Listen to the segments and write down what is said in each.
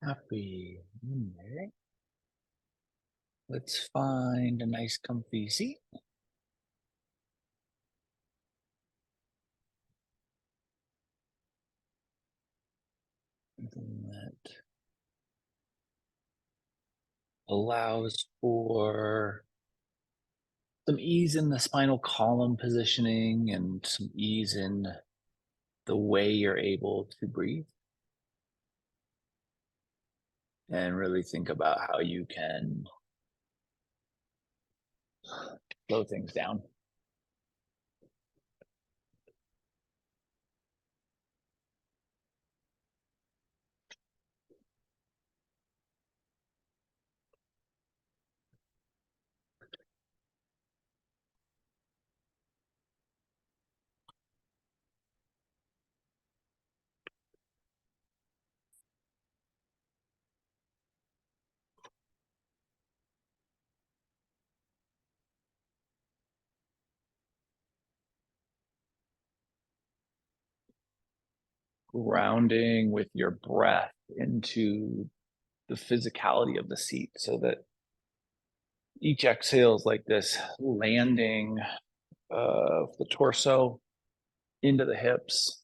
Happy Monday. Let's find a nice comfy seat. Something that allows for some ease in the spinal column positioning and some ease in the way you're able to breathe. And really think about how you can slow things down. Grounding with your breath into the physicality of the seat so that each exhale is like this landing of the torso into the hips.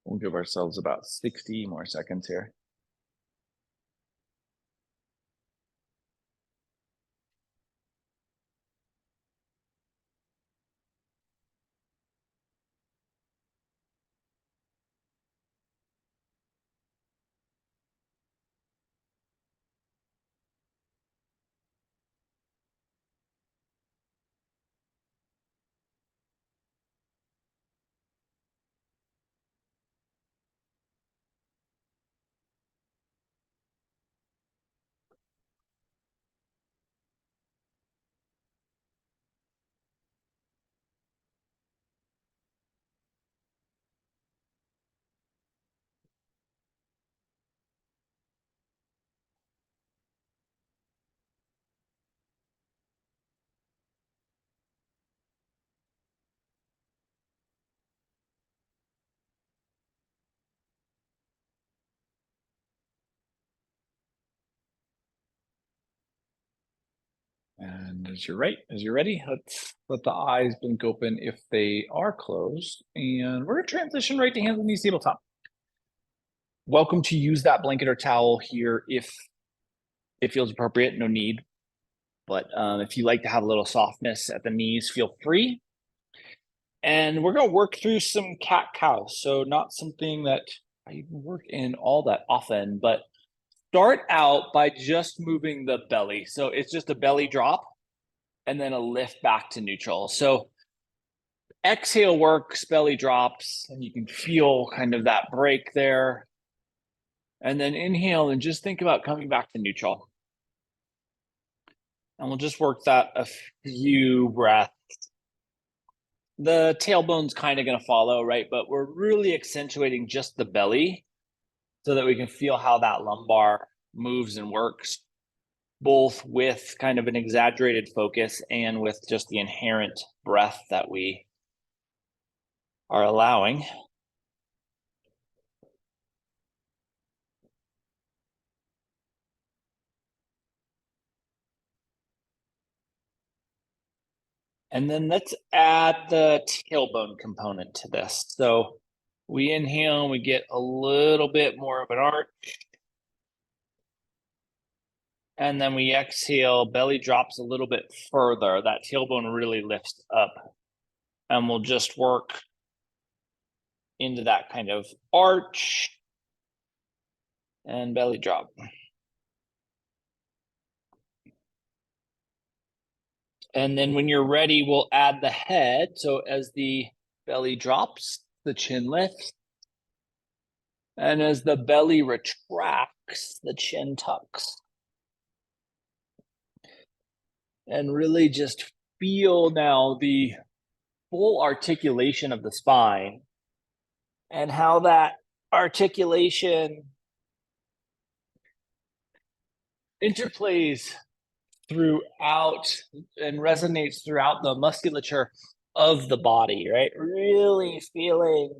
We'll give ourselves about 60 more seconds here. And as you're ready, let's let the eyes blink open if they are closed. And we're gonna transition right to hands on knees, tabletop. Welcome to use that blanket or towel here if it feels appropriate, no need. But if you like to have a little softness at the knees, feel free. And we're gonna work through some cat-cow. So not something that I work in all that often, but start out by just moving the belly. So it's just a belly drop and then a lift back to neutral. So exhale works, belly drops, and you can feel kind of that break there. And then inhale and just think about coming back to neutral. And we'll just work that a few breaths. The tailbone's kind of going to follow, right? But we're really accentuating just the belly so that we can feel how that lumbar moves and works, both with kind of an exaggerated focus and with just the inherent breath that we are allowing. And then let's add the tailbone component to this. So we inhale and we get a little bit more of an arch. And then we exhale, belly drops a little bit further. That tailbone really lifts up. And we'll just work into that kind of arch and belly drop. And then when you're ready, we'll add the head. So as the belly drops, the chin lifts. And as the belly retracts, the chin tucks. And really just feel now the full articulation of the spine and how that articulation interplays throughout and resonates throughout the musculature of the body, right? Really feeling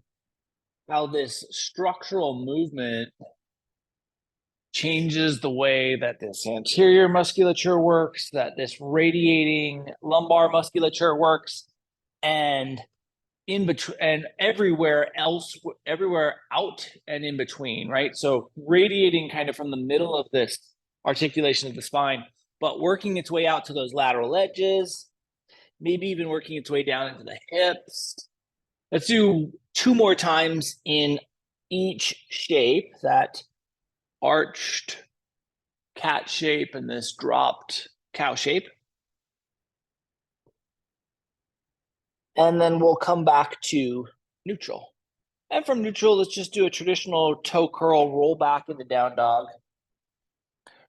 how this structural movement changes the way that this anterior musculature works, that this radiating lumbar musculature works, and in between and everywhere else, everywhere out and in between, right? So radiating kind of from the middle of this articulation of the spine, but working its way out to those lateral edges, maybe even working its way down into the hips. Let's do 2 more times in each shape, that arched cat shape and this dropped cow shape. And then we'll come back to neutral. And from neutral, let's just do a traditional toe curl, roll back into down dog.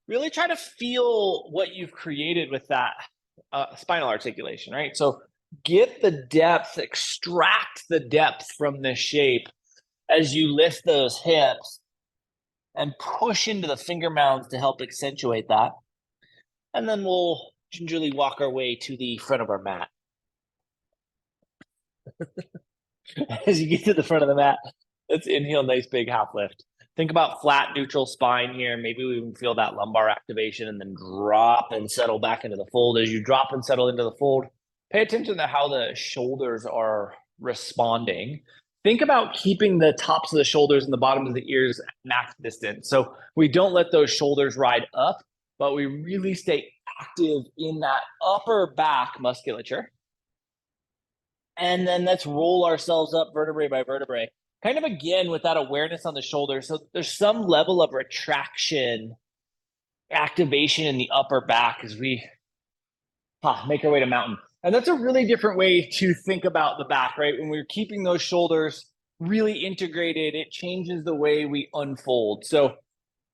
Really try to feel what you've created with that spinal articulation, right? So get the depth, extract the depth from this shape as you lift those hips and push into the finger mounds to help accentuate that. And then we'll gingerly walk our way to the front of our mat. As you get to the front of the mat, let's inhale, nice big half lift. Think about flat neutral spine here. Maybe we even feel that lumbar activation, and then drop and settle back into the fold. As you drop and settle into the fold, pay attention to how the shoulders are responding. Think about keeping the tops of the shoulders and the bottoms of the ears at max distance. So we don't let those shoulders ride up, but we really stay active in that upper back musculature. And then let's roll ourselves up vertebrae by vertebrae, kind of again with that awareness on the shoulder. So there's some level of retraction, activation in the upper back as we make our way to mountain. And that's a really different way to think about the back, right? When we're keeping those shoulders really integrated, it changes the way we unfold. So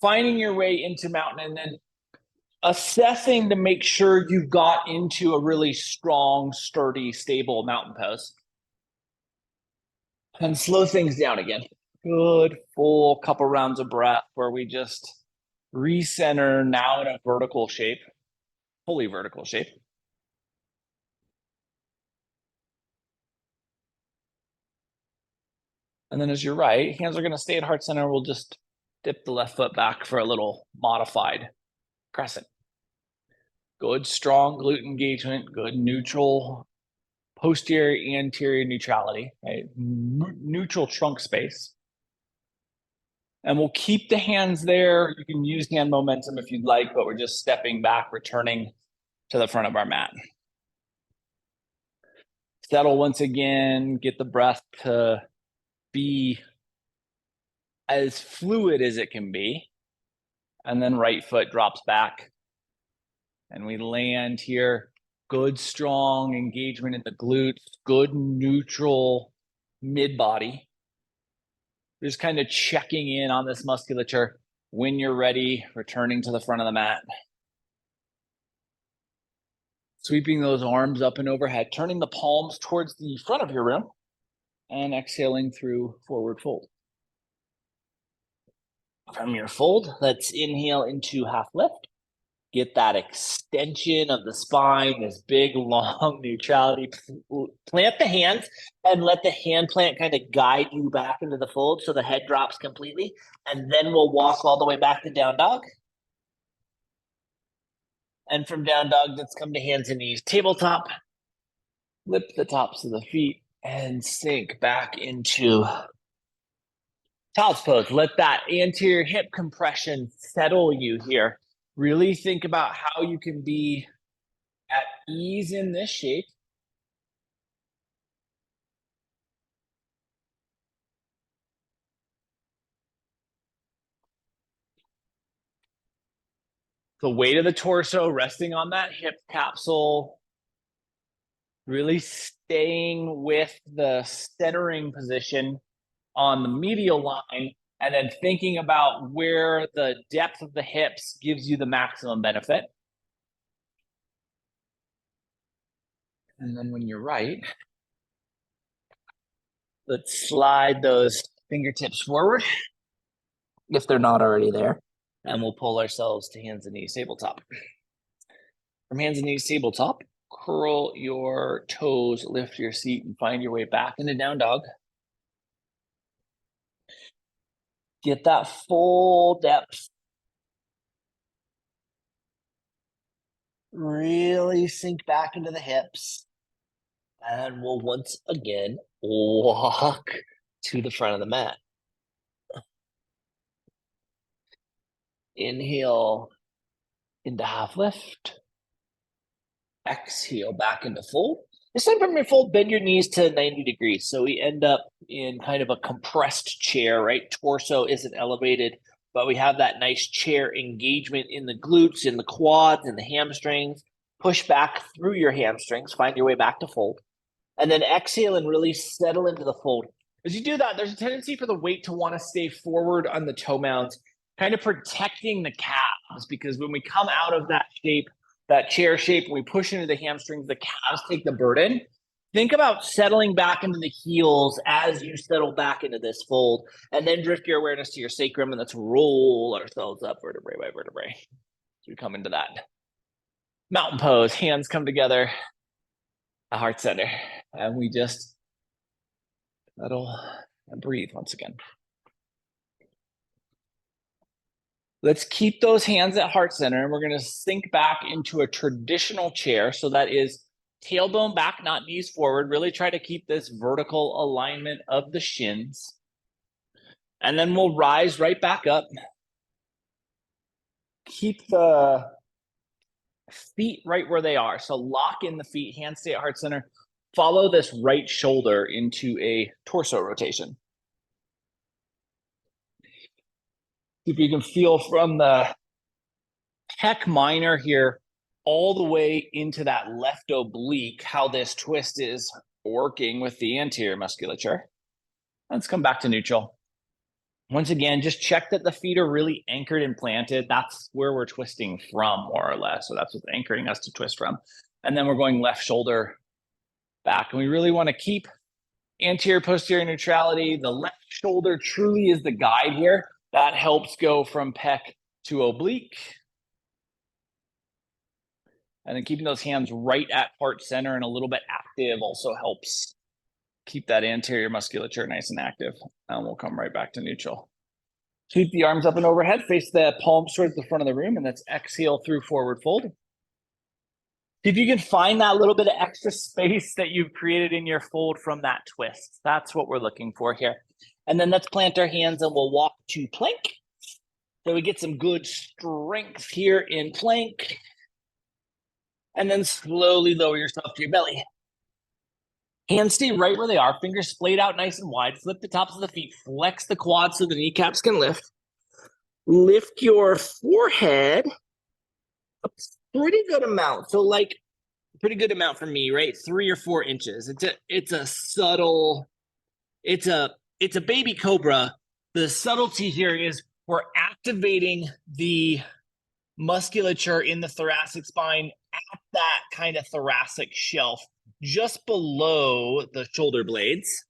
finding your way into mountain and then assessing to make sure you've got into a really strong, sturdy, stable mountain pose. And slow things down again. Good full couple rounds of breath where we just recenter now in a vertical shape, fully vertical shape. And then as you're right, hands are going to stay at heart center. We'll just dip the left foot back for a little modified crescent. Good strong glute engagement, good neutral posterior anterior neutrality, right? Neutral trunk space. And we'll keep the hands there. You can use hand momentum if you'd like, but we're just stepping back, returning to the front of our mat. Settle once again, get the breath to be as fluid as it can be. And then right foot drops back. And we land here. Good, strong engagement in the glutes, good neutral mid-body. Just kind of checking in on this musculature. When you're ready, returning to the front of the mat. Sweeping those arms up and overhead, turning the palms towards the front of your room, and exhaling through forward fold. From your fold, let's inhale into half lift. Get that extension of the spine, this big, long neutrality. Plant the hands and let the hand plant kind of guide you back into the fold so the head drops completely. And then we'll walk all the way back to down dog. And from down dog, let's come to hands and knees. Tabletop. Lift the tops of the feet and sink back into child's pose. Let that anterior hip compression settle you here. Really think about how you can be at ease in this shape. The weight of the torso resting on that hip capsule. Really staying with the centering position on the medial line, and then thinking about where the depth of the hips gives you the maximum benefit. And then when you're right, Let's slide those fingertips forward if they're not already there. And we'll pull ourselves to hands and knees tabletop. From hands and knees tabletop, curl your toes, lift your seat, and find your way back into down dog. Get that full depth. Really sink back into the hips. And we'll once again walk to the front of the mat. Inhale into half lift. Exhale back into fold. This time from your fold, bend your knees to 90 degrees. So we end up in kind of a compressed chair, right? Torso isn't elevated, but we have that nice chair engagement in the glutes, in the quads, in the hamstrings. Push back through your hamstrings, find your way back to fold. And then exhale and really settle into the fold. As you do that, there's a tendency for the weight to want to stay forward on the toe mounds, kind of protecting the calves, because when we come out of that shape, that chair shape, we push into the hamstrings, the calves take the burden. Think about settling back into the heels as you settle back into this fold, and then drift your awareness to your sacrum, and let's roll ourselves up vertebrae by vertebrae. So we come into that mountain pose, hands come together, a heart center, and we just settle and breathe once again. Let's keep those hands at heart center, and we're going to sink back into a traditional chair. So that is tailbone back, not knees forward. Really try to keep this vertical alignment of the shins. And then we'll rise right back up. Keep the feet right where they are. So lock in the feet, hands stay at heart center. Follow this right shoulder into a torso rotation. If you can feel from the pec minor here all the way into that left oblique, how this twist is working with the anterior musculature. Let's come back to neutral. Once again, just check that the feet are really anchored and planted. That's where we're twisting from, more or less. So that's what's anchoring us to twist from. And then we're going left shoulder back. And we really want to keep anterior posterior neutrality. The left shoulder truly is the guide here. That helps go from pec to oblique. And then keeping those hands right at heart center and a little bit active also helps keep that anterior musculature nice and active. And we'll come right back to neutral. Keep the arms up and overhead, face the palms towards the front of the room, and let's exhale through forward fold. If you can find that little bit of extra space that you've created in your fold from that twist, that's what we're looking for here. And then let's plant our hands and we'll walk to plank. So we get some good strength here in plank. And then slowly lower yourself to your belly. Hands stay right where they are. Fingers splayed out nice and wide. Flip the tops of the feet. Flex the quads so the kneecaps can lift. Lift your forehead a pretty good amount. So like pretty good amount for me, right? 3 or 4 inches. It's a subtle, it's a baby cobra. The subtlety here is we're activating the musculature in the thoracic spine at that kind of thoracic shelf just below the shoulder blades.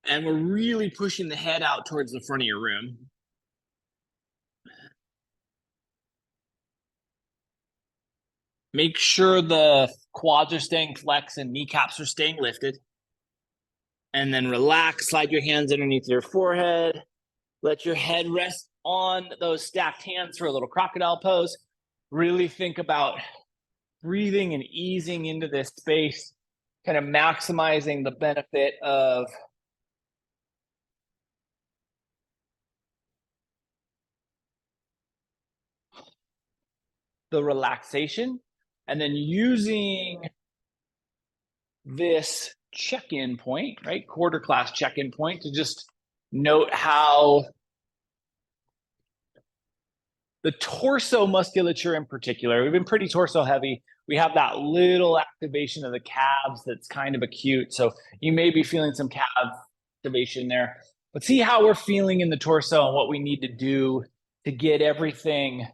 And we're really pushing the head out towards the front of your room. Make sure the quads are staying flexed and kneecaps are staying lifted. And then relax, slide your hands underneath your forehead. Let your head rest on those stacked hands for a little crocodile pose. Really think about breathing and easing into this space, kind of maximizing the benefit of the relaxation, and then using this check-in point, right? Quarter class check-in point to just note how the torso musculature in particular, we've been pretty torso heavy. We have that little activation of the calves that's kind of acute. So you may be feeling some calf activation there, but see how we're feeling in the torso and what we need to do to get everything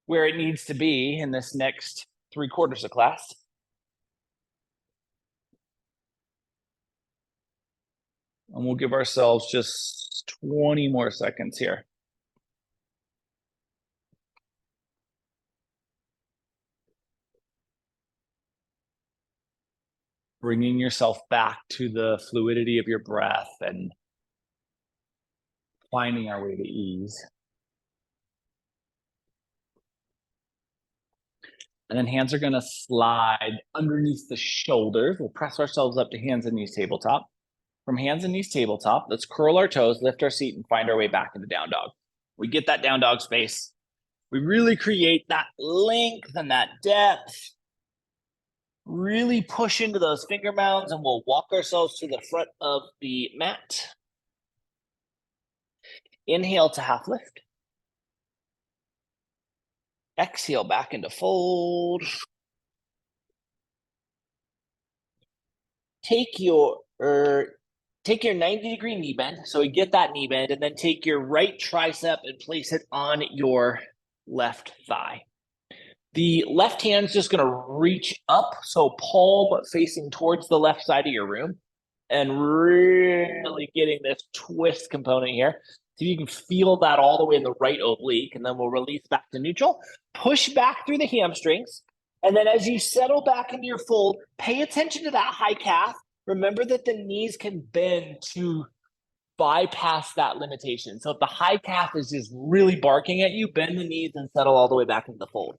where it needs to be in this next 3/4 of class. And we'll give ourselves just 20 more seconds here. Bringing yourself back to the fluidity of your breath and finding our way to ease. And then hands are going to slide underneath the shoulders. We'll press ourselves up to hands and knees tabletop. From hands and knees tabletop, let's curl our toes, lift our seat, and find our way back into down dog. We get that down dog space. We really create that length and that depth. Really push into those finger mounds, and we'll walk ourselves to the front of the mat. Inhale to half lift. Exhale back into fold. Take your 90-degree knee bend. So we get that knee bend, and then take your right tricep and place it on your left thigh. The left hand's just going to reach up, so palm facing towards the left side of your room, and really getting this twist component here. So you can feel that all the way in the right oblique, and then we'll release back to neutral. Push back through the hamstrings, and then as you settle back into your fold, pay attention to that high calf. Remember that the knees can bend to bypass that limitation. So if the high calf is just really barking at you, bend the knees and settle all the way back into the fold.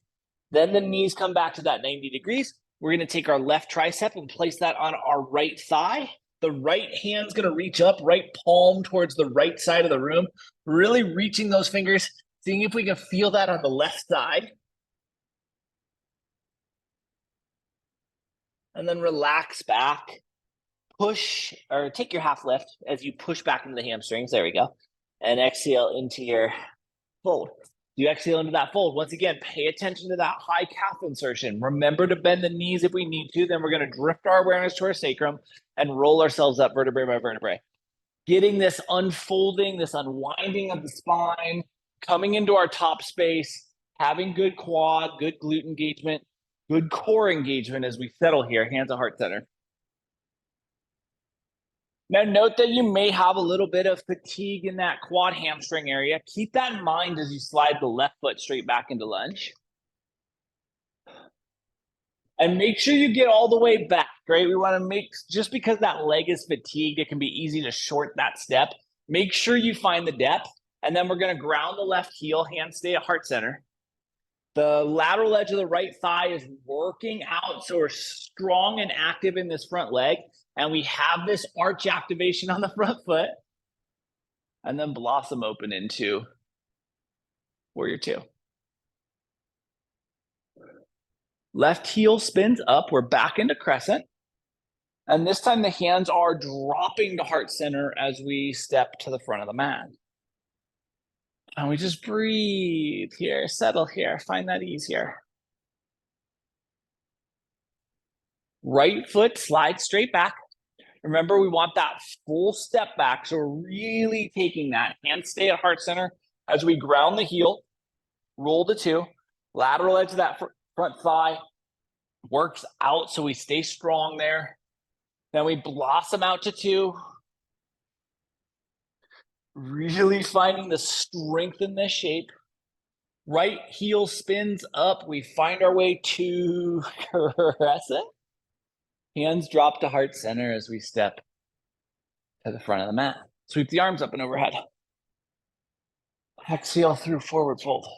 Then the knees come back to that 90 degrees. We're going to take our left tricep and place that on our right thigh. The right hand's going to reach up, right palm towards the right side of the room, really reaching those fingers, seeing if we can feel that on the left side. And then relax back. Push, or take your half lift as you push back into the hamstrings. There we go. And exhale into your fold. You exhale into that fold. Once again, pay attention to that high calf insertion. Remember to bend the knees if we need to. Then we're going to drift our awareness to our sacrum and roll ourselves up vertebrae by vertebrae. Getting this unfolding, this unwinding of the spine, coming into our top space, having good quad, good glute engagement, good core engagement as we settle here, hands at heart center. Now, note that you may have a little bit of fatigue in that quad hamstring area. Keep that in mind as you slide the left foot straight back into lunge. And make sure you get all the way back, right? We want to make, just because that leg is fatigued, it can be easy to short that step. Make sure you find the depth. And then we're going to ground the left heel, hands stay at heart center. The lateral edge of the right thigh is working out, so we're strong and active in this front leg. And we have this arch activation on the front foot. And then blossom open into warrior two. Left heel spins up. We're back into crescent. And this time the hands are dropping to heart center as we step to the front of the mat. And we just breathe here, settle here, find that ease here. Right foot slides straight back. Remember, we want that full step back. So we're really taking that hand stay at heart center as we ground the heel, roll to two, lateral edge of that front thigh works out. So we stay strong there. Then we blossom out to two. Really finding the strength in this shape. Right heel spins up. We find our way to crescent. Hands drop to heart center as we step to the front of the mat. Sweep the arms up and overhead. Exhale through forward fold.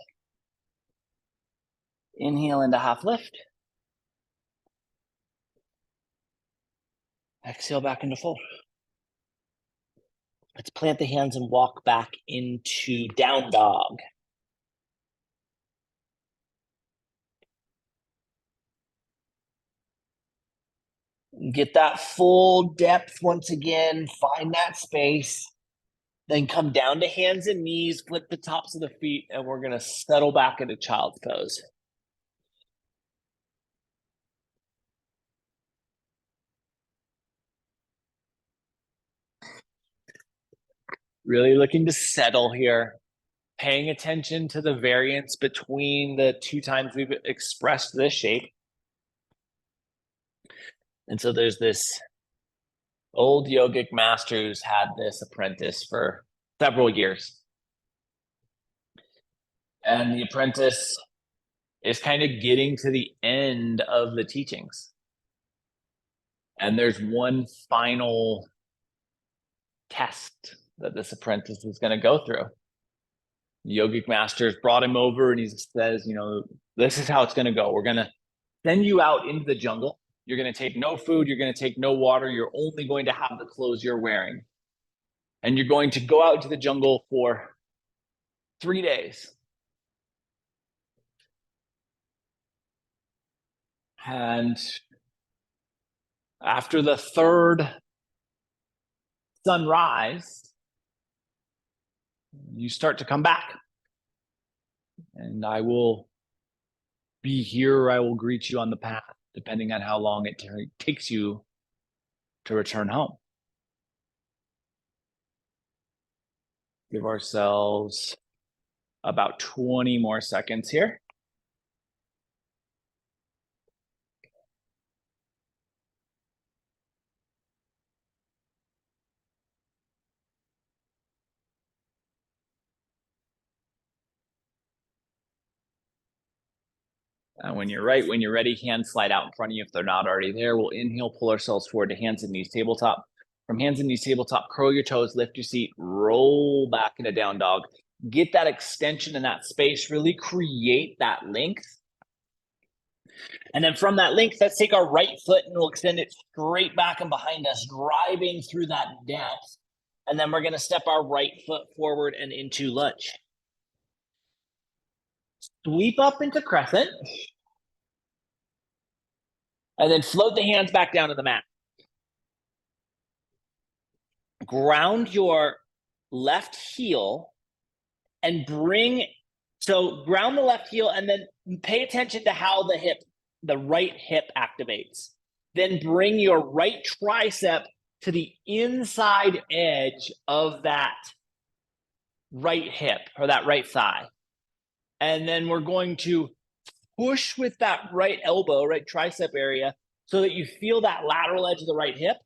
Inhale into half lift. Exhale back into fold. Let's plant the hands and walk back into down dog. Get that full depth once again. Find that space. Then come down to hands and knees, flip the tops of the feet, and we're going to settle back into child's pose. Really looking to settle here. Paying attention to the variance between the two times we've expressed this shape. And so there's this Old yogic masters had this apprentice for several years. And the apprentice is kind of getting to the end of the teachings. And there's one final test that this apprentice is going to go through. The yogic masters brought him over and he says, this is how it's going to go. We're going to send you out into the jungle. You're going to take no food. You're going to take no water. You're only going to have the clothes you're wearing. And you're going to go out into the jungle for 3 days. And after the third sunrise, you start to come back. And I will be here or I will greet you on the path, depending on how long it takes you to return home. Give ourselves about 20 more seconds here. And when you're ready, hands slide out in front of you if they're not already there. We'll inhale, pull ourselves forward to hands and knees tabletop. From hands and knees tabletop, curl your toes, lift your seat, roll back into down dog. Get that extension in that space, really create that length. And then from that length, let's take our right foot and we'll extend it straight back and behind us, driving through that depth. And then we're going to step our right foot forward and into lunge. Sweep up into crescent. And then float the hands back down to the mat. Ground your left heel and ground the left heel and then pay attention to how the right hip activates. Then bring your right tricep to the inside edge of that right hip or that right thigh. And then we're going to push with that right elbow, right tricep area, so that you feel that lateral edge of the right hip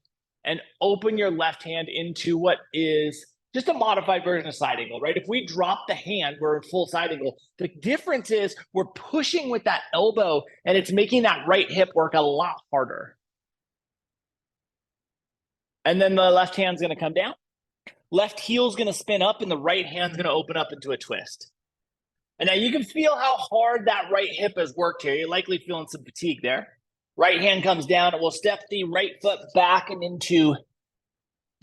and open your left hand into what is just a modified version of side angle, right? If we drop the hand, we're in full side angle. The difference is we're pushing with that elbow and it's making that right hip work a lot harder. And then the left hand's going to come down. Left heel's going to spin up and the right hand's going to open up into a twist. And now you can feel how hard that right hip has worked here. You're likely feeling some fatigue there. Right hand comes down and we'll step the right foot back and into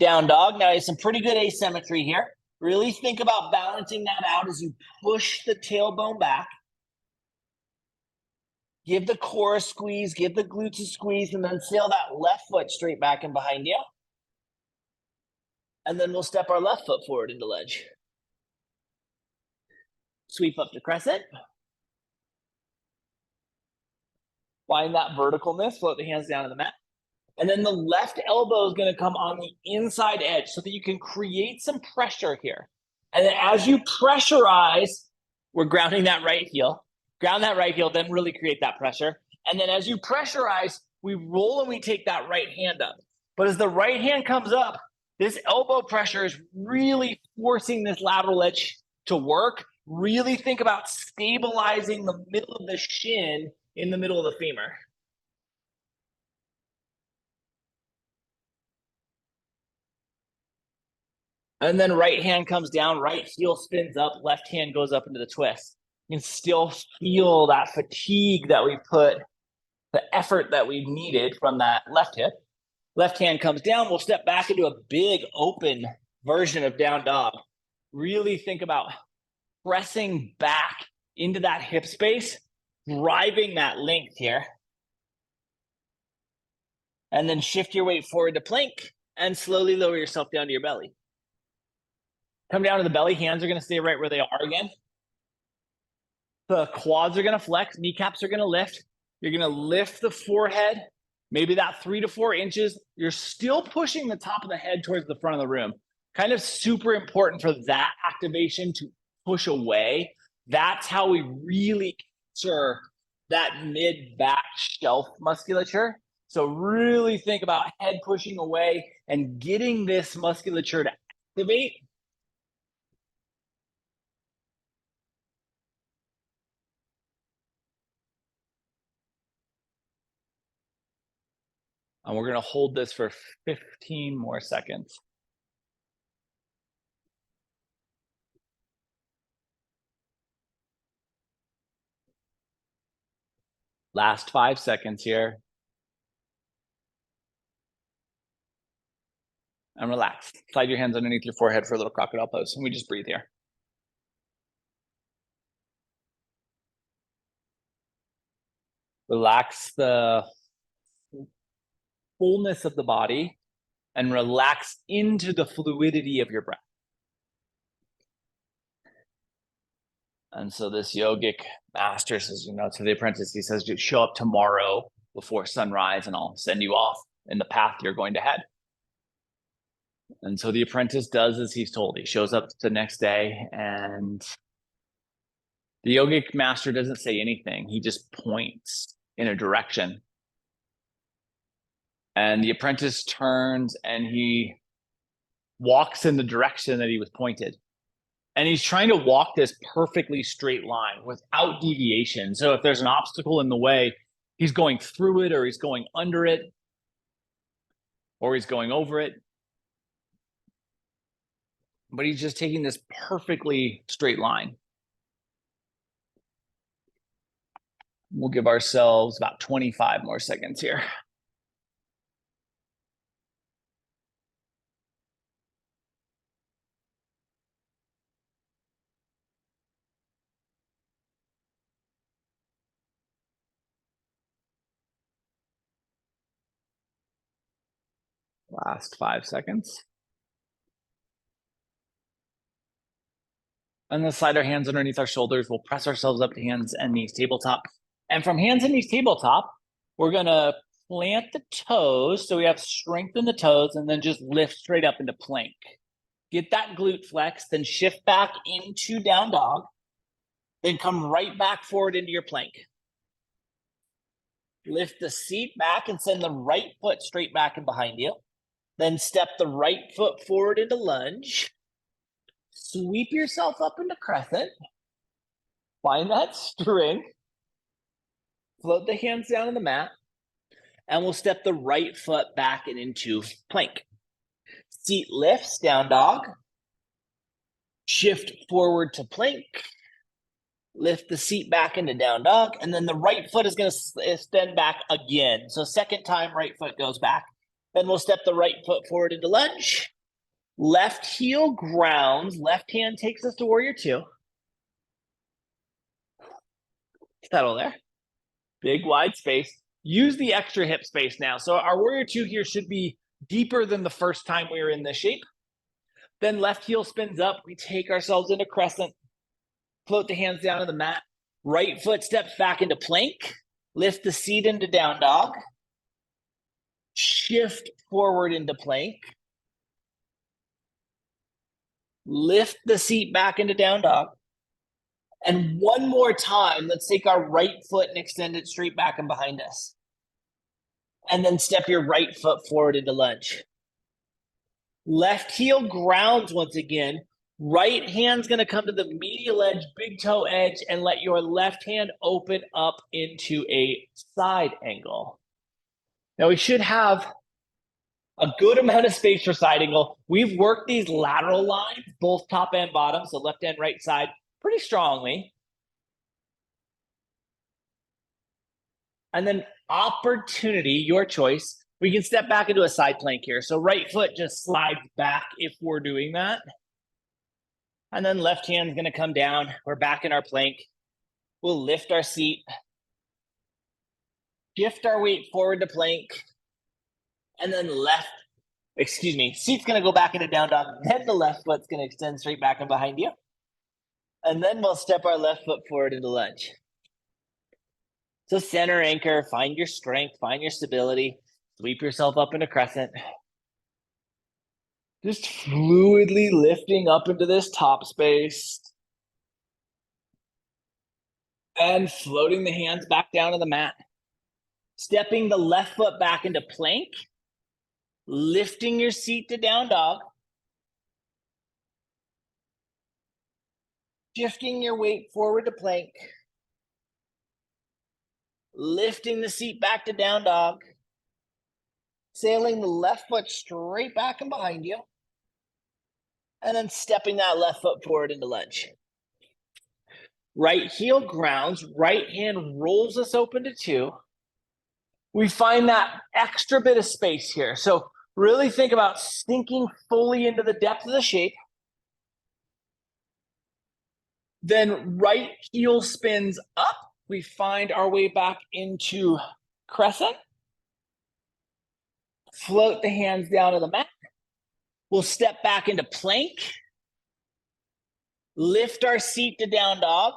down dog. Now there's some pretty good asymmetry here. Really think about balancing that out as you push the tailbone back. Give the core a squeeze, give the glutes a squeeze, and then sail that left foot straight back and behind you. And then we'll step our left foot forward into ledge. Sweep up to crescent. Find that verticalness, float the hands down to the mat. And then the left elbow is going to come on the inside edge so that you can create some pressure here. And then as you pressurize, we're grounding that right heel. Ground that right heel, then really create that pressure. And then as you pressurize, we roll and we take that right hand up. But as the right hand comes up, this elbow pressure is really forcing this lateral edge to work. Really think about stabilizing the middle of the shin in the middle of the femur. And then right hand comes down, right heel spins up, left hand goes up into the twist. You can still feel that fatigue that we put, the effort that we needed from that left hip. Left hand comes down, we'll step back into a big open version of down dog. Really think about pressing back into that hip space, driving that length here. And then shift your weight forward to plank and slowly lower yourself down to your belly. Come down to the belly, hands are going to stay right where they are again. The quads are going to flex, kneecaps are going to lift. You're going to lift the forehead, maybe that 3 to 4 inches. You're still pushing the top of the head towards the front of the room. Kind of super important for that activation to push away. That's how we really capture that mid-back shelf musculature. So really think about head pushing away and getting this musculature to activate. And we're going to hold this for 15 more seconds. Last 5 seconds here. And relax. Slide your hands underneath your forehead for a little crocodile pose. And we just breathe here. Relax the fullness of the body and relax into the fluidity of your breath. And so this yogic master says, to the apprentice, he says, just show up tomorrow before sunrise and I'll send you off in the path you're going to head. And so the apprentice does as he's told. He shows up the next day and the yogic master doesn't say anything. He just points in a direction. And the apprentice turns and he walks in the direction that he was pointed. And he's trying to walk this perfectly straight line without deviation. So if there's an obstacle in the way, he's going through it, or he's going under it, or he's going over it. But he's just taking this perfectly straight line. We'll give ourselves about 25 more seconds here. Last 5 seconds. And then slide our hands underneath our shoulders. We'll press ourselves up to hands and knees tabletop. And from hands and knees tabletop, we're going to plant the toes. So we have strength in the toes and then just lift straight up into plank. Get that glute flex, then shift back into down dog. Then come right back forward into your plank. Lift the seat back and send the right foot straight back and behind you. Then step the right foot forward into lunge. Sweep yourself up into crescent. Find that strength. Float the hands down on the mat. And we'll step the right foot back and into plank. Seat lifts, down dog. Shift forward to plank. Lift the seat back into down dog. And then the right foot is going to extend back again. So second time, right foot goes back. Then we'll step the right foot forward into lunge. Left heel grounds. Left hand takes us to warrior two. Settle there. Big wide space. Use the extra hip space now. So our warrior two here should be deeper than the first time we were in this shape. Then left heel spins up. We take ourselves into crescent. Float the hands down to the mat. Right foot steps back into plank. Lift the seat into down dog. Shift forward into plank. Lift the seat back into down dog. And one more time, let's take our right foot and extend it straight back and behind us. And then step your right foot forward into lunge. Left heel grounds once again. Right hand's going to come to the medial edge, big toe edge, and let your left hand open up into a side angle. Now we should have a good amount of space for side angle. We've worked these lateral lines, both top and bottom, so left and right side, pretty strongly. And then opportunity, your choice. We can step back into a side plank here. So right foot just slides back if we're doing that. And then left hand's going to come down. We're back in our plank. We'll lift our seat. Shift our weight forward to plank. And then seat's going to go back into down dog. Then the left foot's going to extend straight back and behind you. And then we'll step our left foot forward into lunge. So center anchor, find your strength, find your stability. Sweep yourself up into crescent. Just fluidly lifting up into this top space. And floating the hands back down to the mat. Stepping the left foot back into plank, lifting your seat to down dog, shifting your weight forward to plank, lifting the seat back to down dog, sailing the left foot straight back and behind you, and then stepping that left foot forward into lunge. Right heel grounds, right hand rolls us open to 2. We find that extra bit of space here. So really think about sinking fully into the depth of the shape. Then right heel spins up. We find our way back into crescent. Float the hands down to the mat. We'll step back into plank. Lift our seat to down dog.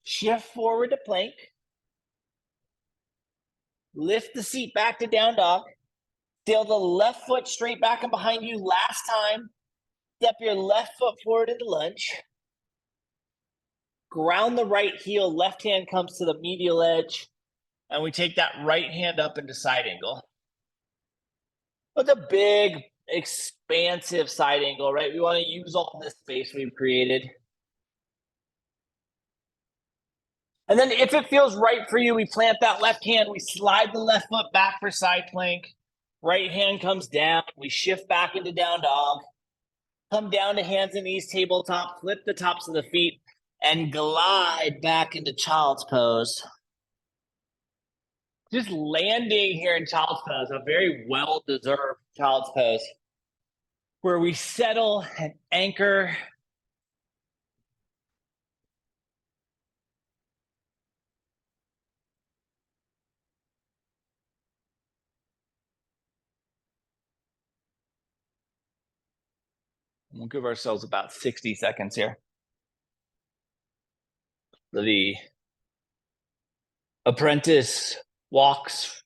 Shift forward to plank. Lift the seat back to down dog. Sail the left foot straight back and behind you last time. Step your left foot forward into lunge. Ground the right heel, left hand comes to the medial edge, and we take that right hand up into side angle. It's a big, expansive side angle, right? We want to use all this space we've created. And then if it feels right for you, we plant that left hand, we slide the left foot back for side plank. Right hand comes down, we shift back into down dog. Come down to hands and knees, tabletop, flip the tops of the feet, and glide back into child's pose. Just landing here in child's pose, a very well-deserved child's pose, where we settle and anchor. We'll give ourselves about 60 seconds here. The apprentice walks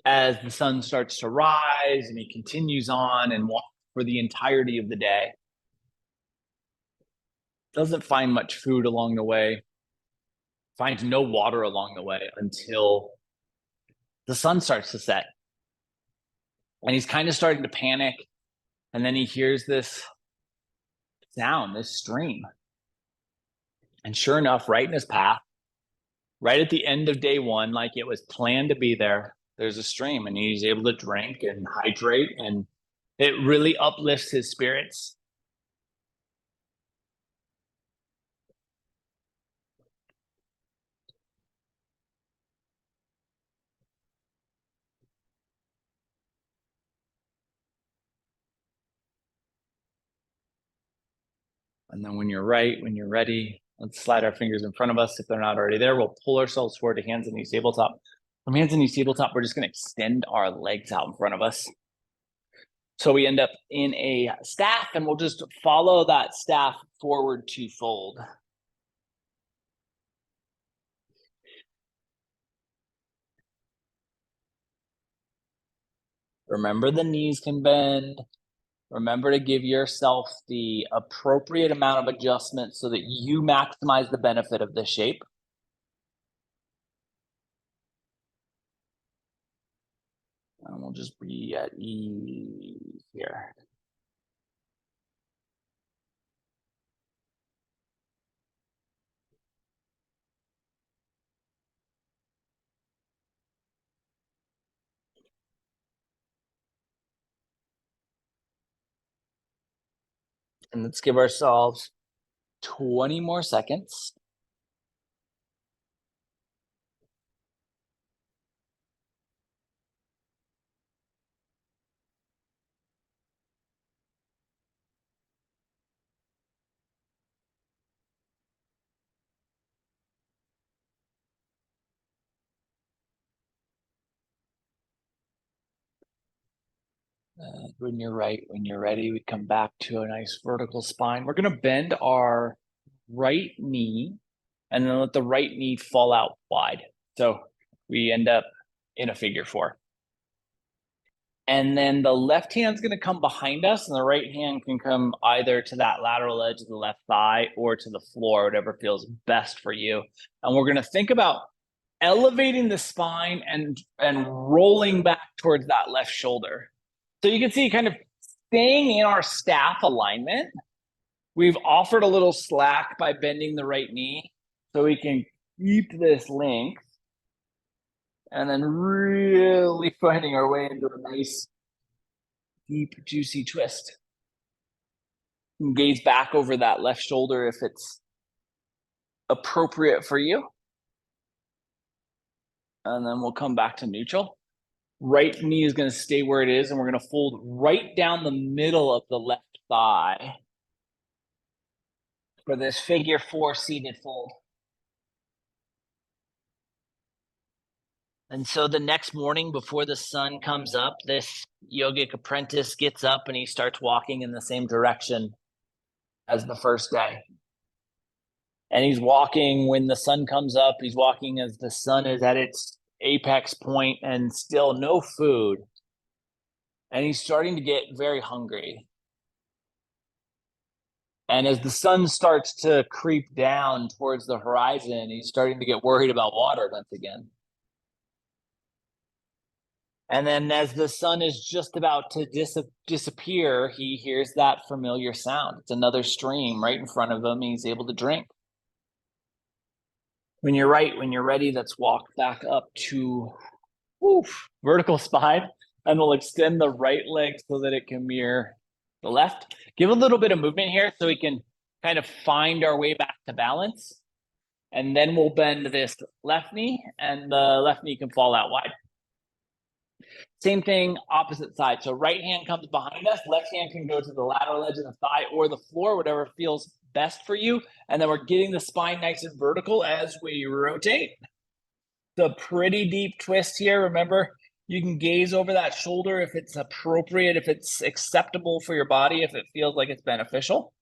as the sun starts to rise, and he continues on and walks for the entirety of the day. Doesn't find much food along the way, finds no water along the way until the sun starts to set. And he's kind of starting to panic. And then he hears this sound, this stream. And sure enough, right in his path, right at the end of day 1, like it was planned to be there, there's a stream, and he's able to drink and hydrate, and it really uplifts his spirits. And then when you're ready, let's slide our fingers in front of us. If they're not already there, we'll pull ourselves forward to hands and knees tabletop. From hands and knees tabletop, we're just going to extend our legs out in front of us. So we end up in a staff, and we'll just follow that staff forward to fold. Remember, the knees can bend. Remember to give yourself the appropriate amount of adjustment so that you maximize the benefit of this shape. And we'll just be at ease here. And let's give ourselves 20 more seconds. When you're ready, we come back to a nice vertical spine. We're going to bend our right knee and then let the right knee fall out wide. So we end up in a figure 4. And then the left hand's going to come behind us, and the right hand can come either to that lateral edge of the left thigh or to the floor, whatever feels best for you. And we're going to think about elevating the spine and rolling back towards that left shoulder. So you can see kind of staying in our staff alignment. We've offered a little slack by bending the right knee so we can keep this length and then really finding our way into a nice, deep, juicy twist. Gaze back over that left shoulder if it's appropriate for you. And then we'll come back to neutral. Right knee is going to stay where it is, and we're going to fold right down the middle of the left thigh for this figure 4 seated fold. And so the next morning before the sun comes up, this yogic apprentice gets up and he starts walking in the same direction as the first day. And he's walking when the sun comes up. He's walking as the sun is at its apex point and still no food. And he's starting to get very hungry. And as the sun starts to creep down towards the horizon, he's starting to get worried about water once again. And then as the sun is just about to disappear, he hears that familiar sound. It's another stream right in front of him. He's able to drink. When you're ready, let's walk back up to vertical spine. And we'll extend the right leg so that it can mirror the left. Give a little bit of movement here so we can kind of find our way back to balance. And then we'll bend this left knee, and the left knee can fall out wide. Same thing, opposite side. So right hand comes behind us, left hand can go to the lateral edge of the thigh or the floor, whatever feels best for you. And then we're getting the spine nice and vertical as we rotate. The pretty deep twist here. Remember, you can gaze over that shoulder if it's appropriate, if it's acceptable for your body, if it feels like it's beneficial.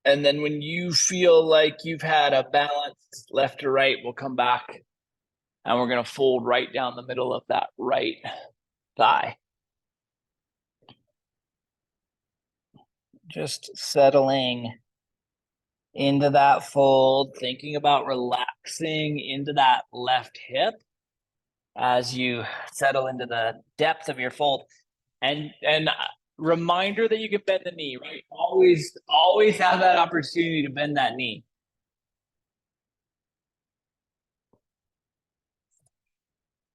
And then when you feel like you've had a balance left to right, we'll come back and we're going to fold right down the middle of that right thigh. Just settling into that fold, thinking about relaxing into that left hip as you settle into the depth of your fold. And reminder that you can bend the knee, right? Always have that opportunity to bend that knee.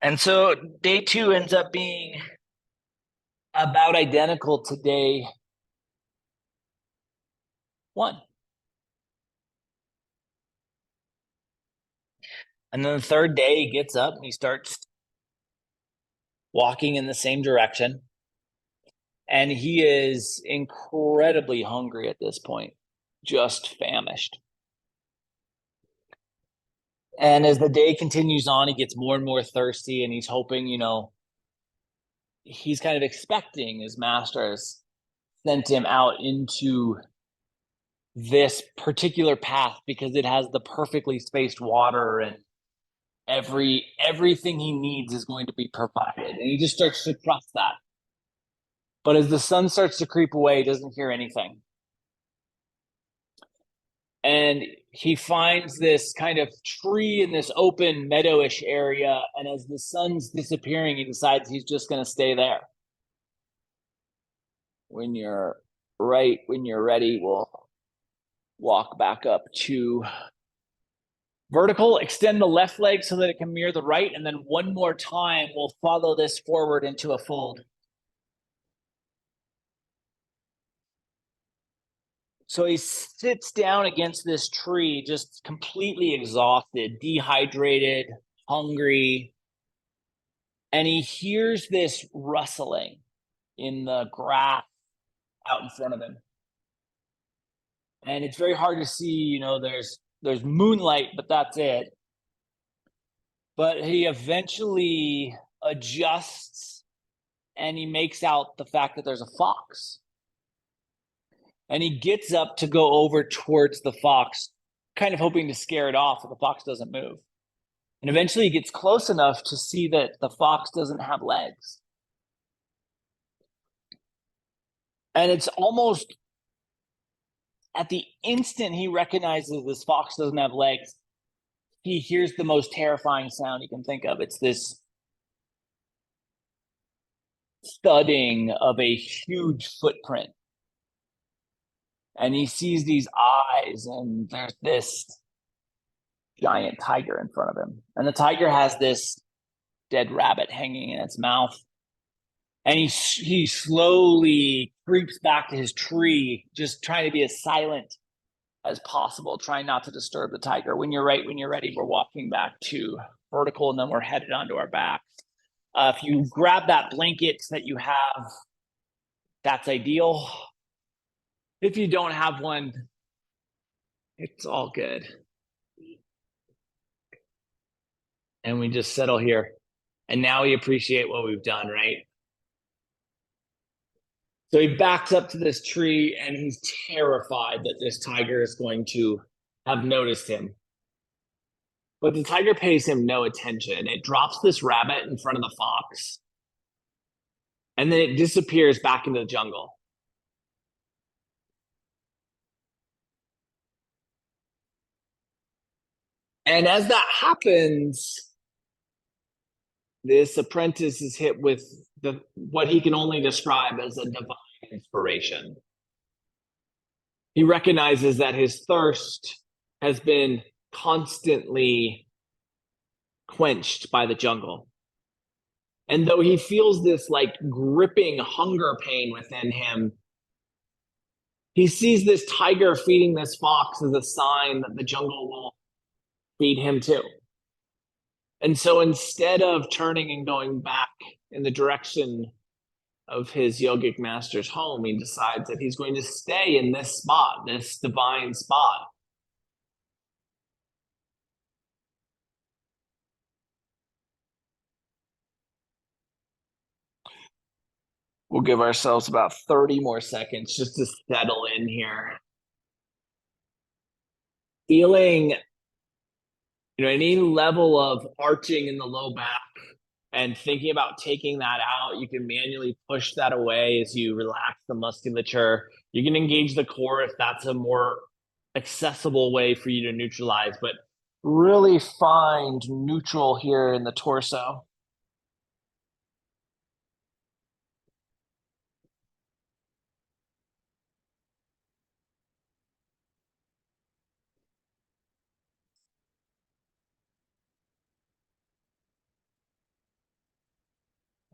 And so day 2 ends up being about identical to day 1. And then the third day he gets up and he starts walking in the same direction. And he is incredibly hungry at this point, just famished. And as the day continues on, he gets more and more thirsty, and he's hoping, he's kind of expecting his master has sent him out into this particular path because it has the perfectly spaced water, and everything he needs is going to be provided. And he just starts to trust that. But as the sun starts to creep away, he doesn't hear anything. And he finds this kind of tree in this open meadowish area. And as the sun's disappearing, he decides he's just going to stay there. When you're ready, we'll walk back up to vertical, extend the left leg so that it can mirror the right. And then one more time, we'll follow this forward into a fold. So he sits down against this tree, just completely exhausted, dehydrated, hungry. And he hears this rustling in the grass out in front of him. And it's very hard to see, there's moonlight, but that's it. But he eventually adjusts and he makes out the fact that there's a fox. And he gets up to go over towards the fox, kind of hoping to scare it off, but the fox doesn't move. And eventually he gets close enough to see that the fox doesn't have legs. And it's almost at the instant he recognizes this fox doesn't have legs, he hears the most terrifying sound he can think of. It's this thudding of a huge footprint. And he sees these eyes, and there's this giant tiger in front of him. And the tiger has this dead rabbit hanging in its mouth. And he slowly creeps back to his tree, just trying to be as silent as possible, trying not to disturb the tiger. When you're ready, we're walking back to vertical, and then we're headed onto our backs. If you grab that blanket that you have, that's ideal. If you don't have one, it's all good. And we just settle here. And now we appreciate what we've done, right? So he backs up to this tree, and he's terrified that this tiger is going to have noticed him. But the tiger pays him no attention. It drops this rabbit in front of the fox, and then it disappears back into the jungle. And as that happens, this apprentice is hit with what he can only describe as a divine inspiration. He recognizes that his thirst has been constantly quenched by the jungle. And though he feels this like gripping hunger pain within him, he sees this tiger feeding this fox as a sign that the jungle will feed him too. And so instead of turning and going back in the direction of his yogic master's home, he decides that he's going to stay in this spot, this divine spot. We'll give ourselves about 30 more seconds just to settle in here. Feeling, any level of arching in the low back and thinking about taking that out, you can manually push that away as you relax the musculature. You can engage the core if that's a more accessible way for you to neutralize, but really find neutral here in the torso.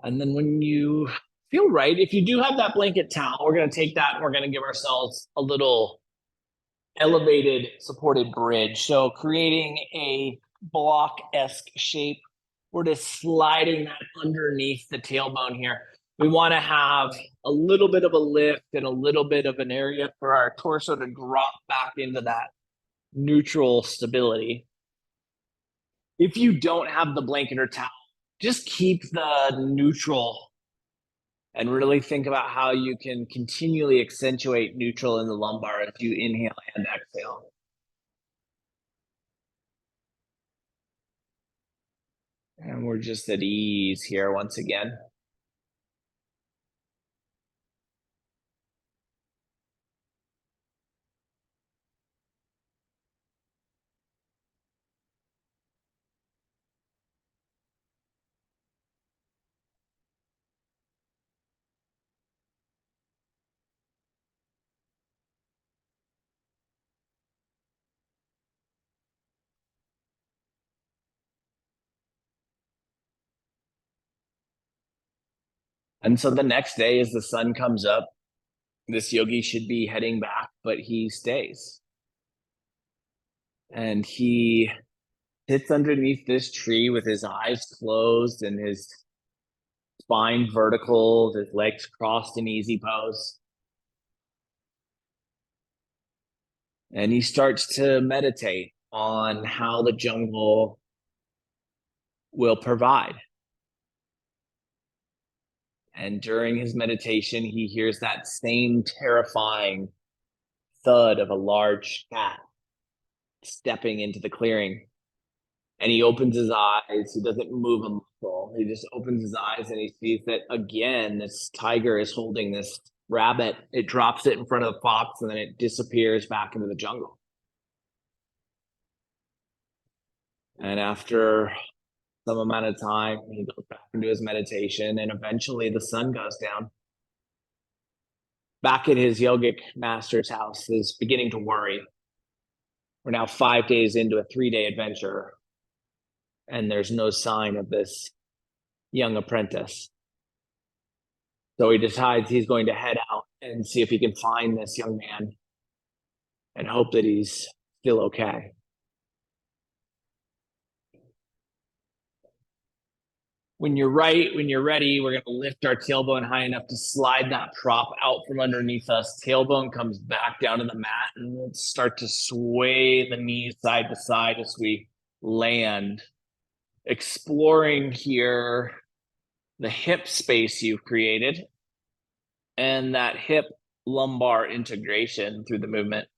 And then when you feel right, if you do have that blanket towel, we're going to take that and we're going to give ourselves a little elevated supported bridge. So creating a block-esque shape. We're just sliding that underneath the tailbone here. We want to have a little bit of a lift and a little bit of an area for our torso to drop back into that neutral stability. If you don't have the blanket or towel, just keep the neutral and really think about how you can continually accentuate neutral in the lumbar as you inhale and exhale. And we're just at ease here once again. And so the next day, as the sun comes up, this yogi should be heading back, but he stays. And he sits underneath this tree with his eyes closed and his spine vertical, his legs crossed in easy pose. And he starts to meditate on how the jungle will provide. And during his meditation, he hears that same terrifying thud of a large cat stepping into the clearing. And he opens his eyes. He doesn't move a muscle. He just opens his eyes and he sees that again, this tiger is holding this rabbit. It drops it in front of the fox and then it disappears back into the jungle. And after some amount of time, he goes back into his meditation and eventually the sun goes down. Back at his yogic master's house, is beginning to worry. We're now 5 days into a 3 day adventure, and there's no sign of this young apprentice. So he decides he's going to head out and see if he can find this young man and hope that he's still okay. When you're ready, we're going to lift our tailbone high enough to slide that prop out from underneath us. Tailbone comes back down to the mat and we'll start to sway the knees side to side as we land, exploring here the hip space you've created and that hip lumbar integration through the movement.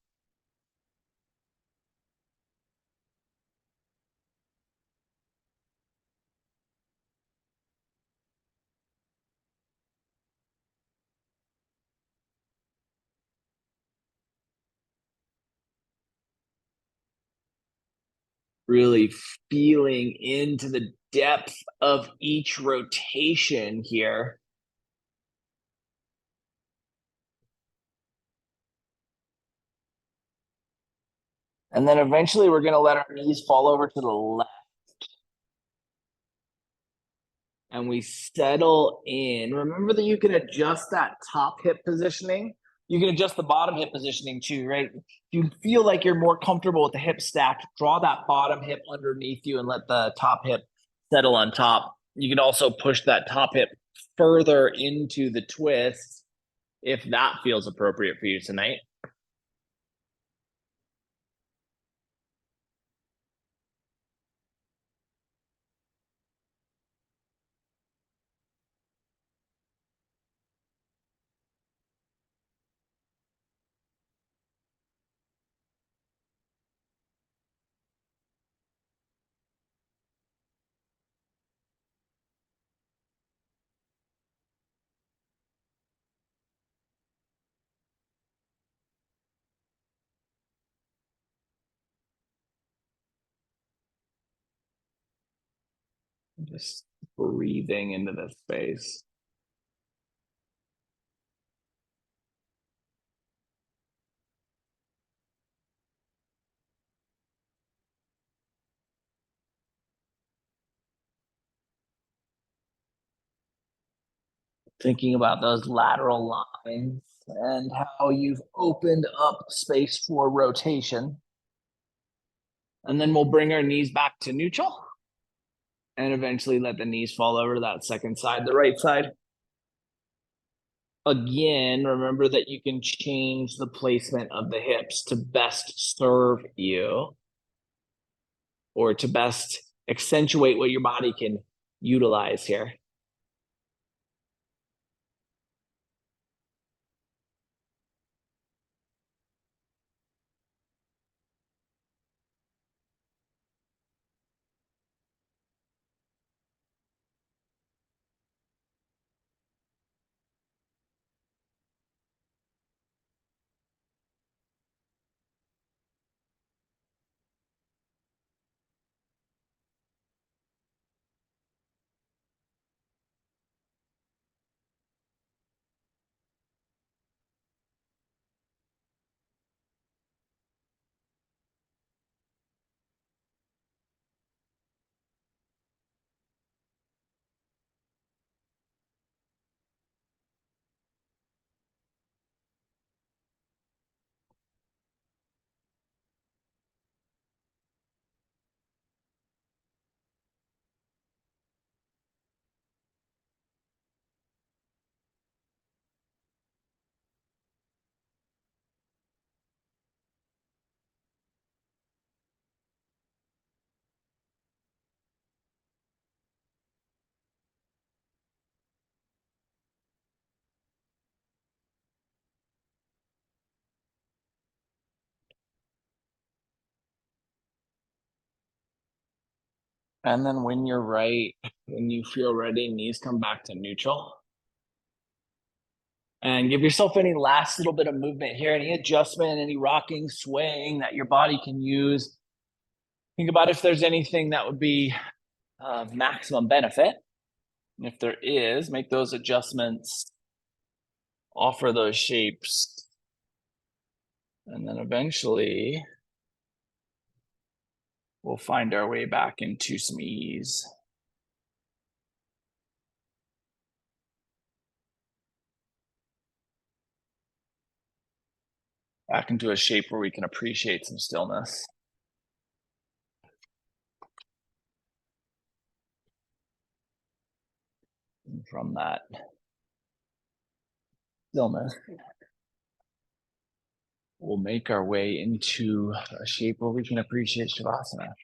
Really feeling into the depth of each rotation here. And then eventually we're going to let our knees fall over to the left. And we settle in. Remember that you can adjust that top hip positioning. You can adjust the bottom hip positioning too, right? If you feel like you're more comfortable with the hip stacked, draw that bottom hip underneath you and let the top hip settle on top. You can also push that top hip further into the twist if that feels appropriate for you tonight. Just breathing into this space. Thinking about those lateral lines and how you've opened up space for rotation. And then we'll bring our knees back to neutral and eventually let the knees fall over to that second side, the right side. Again, remember that you can change the placement of the hips to best serve you or to best accentuate what your body can utilize here. And then when you're right, when you feel ready, knees come back to neutral. And give yourself any last little bit of movement here, any adjustment, any rocking, swaying that your body can use. Think about if there's anything that would be maximum benefit. And if there is, make those adjustments, offer those shapes. And then eventually we'll find our way back into some ease. Back into a shape where we can appreciate some stillness. And from that stillness, we'll make our way into a shape where we can appreciate Shavasana.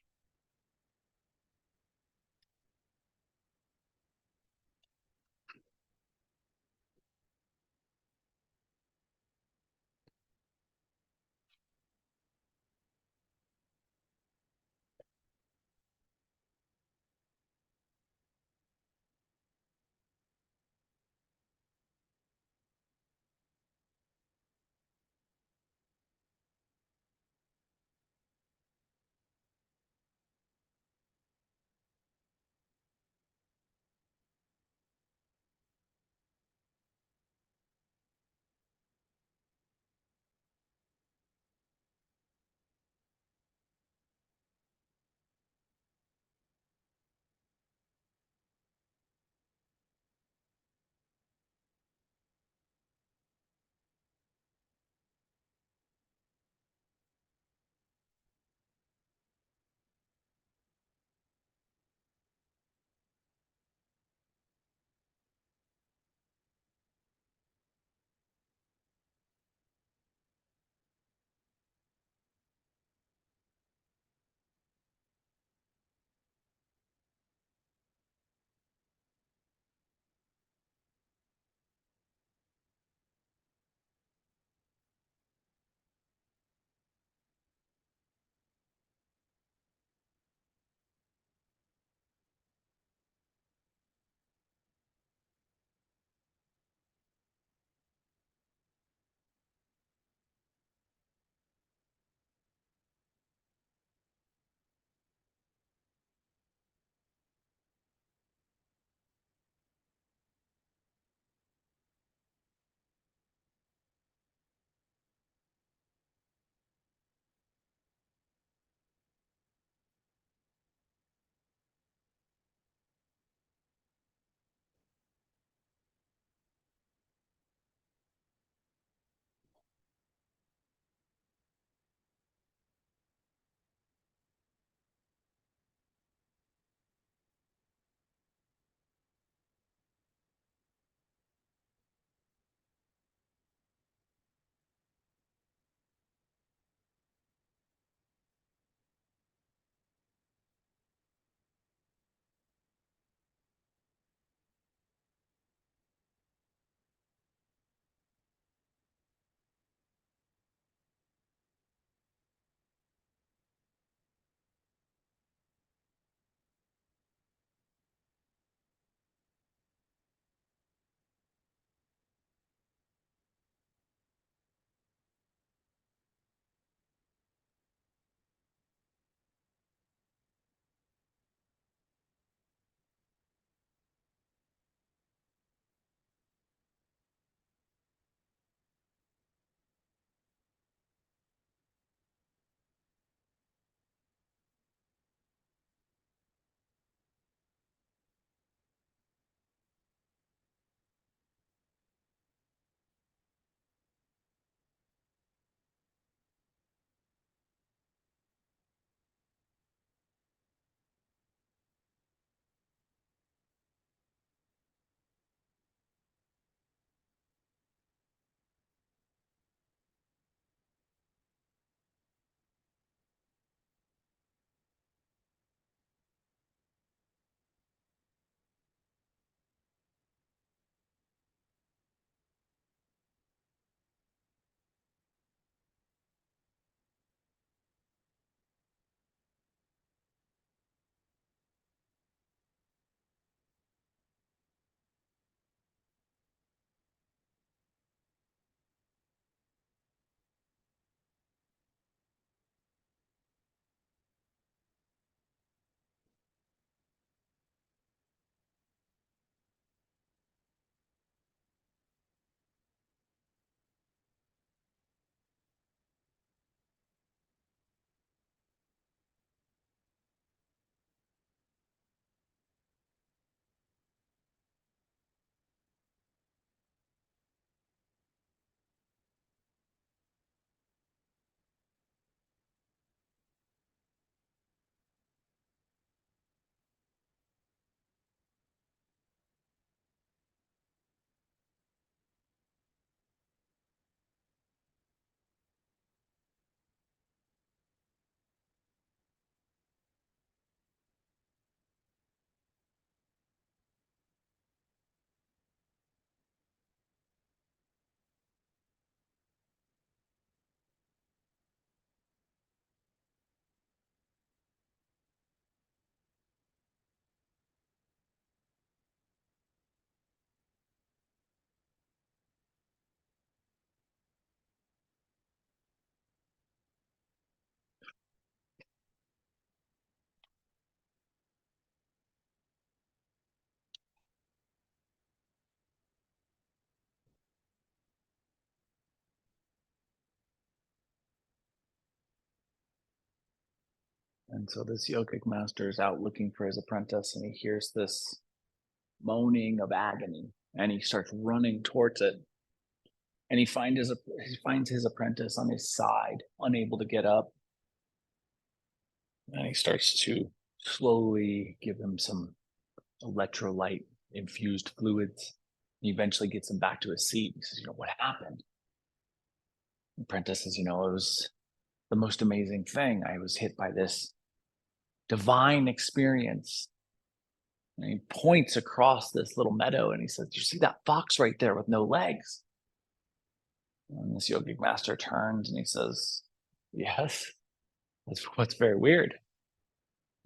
And so this yogic master is out looking for his apprentice, and he hears this moaning of agony, and he starts running towards it. And he finds his apprentice on his side, unable to get up. And he starts to slowly give him some electrolyte infused fluids. He eventually gets him back to his seat. He says, what happened? The apprentice says, it was the most amazing thing. I was hit by this divine experience. And he points across this little meadow and he says, you see that fox right there with no legs? And this yogic master turns and he says, yes, that's what's very weird.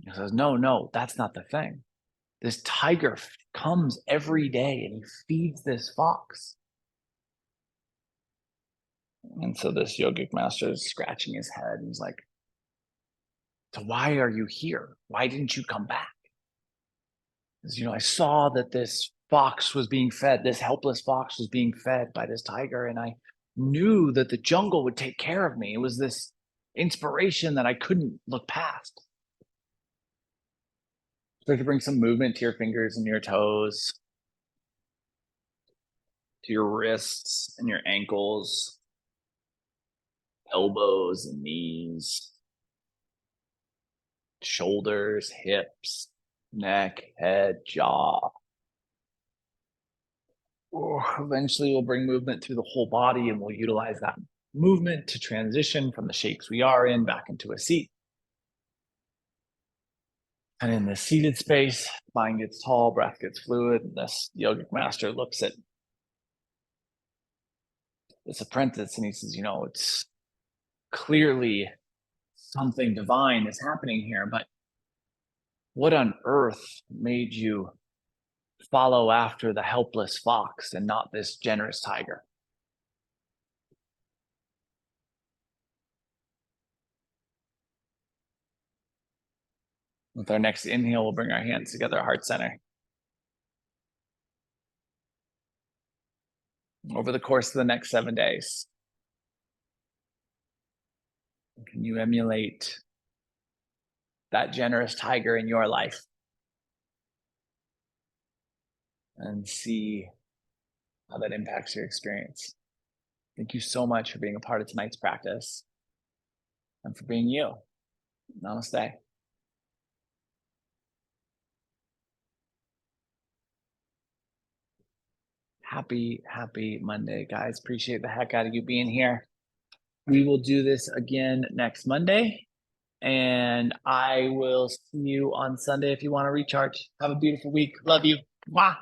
He says, no, that's not the thing. This tiger comes every day and he feeds this fox. And so this yogic master is scratching his head and he's like, so why are you here? Why didn't you come back? Because, I saw that this fox was being fed, this helpless fox was being fed by this tiger, and I knew that the jungle would take care of me. It was this inspiration that I couldn't look past. Start to bring some movement to your fingers and your toes, to your wrists and your ankles, elbows and knees, shoulders, hips, neck, head, jaw. Eventually, we'll bring movement through the whole body, and we'll utilize that movement to transition from the shapes we are in back into a seat. And in the seated space, spine gets tall, breath gets fluid, and this yogic master looks at this apprentice and he says, it's clearly something divine is happening here, but what on earth made you follow after the helpless fox and not this generous tiger? With our next inhale, we'll bring our hands together, heart center. Over the course of the next 7 days, can you emulate that generous tiger in your life and see how that impacts your experience? Thank you so much for being a part of tonight's practice and for being you. Namaste. Happy Monday, guys. Appreciate the heck out of you being here. We will do this again next Monday, and I will see you on Sunday if you want to recharge. Have a beautiful week. Love you. Mwah.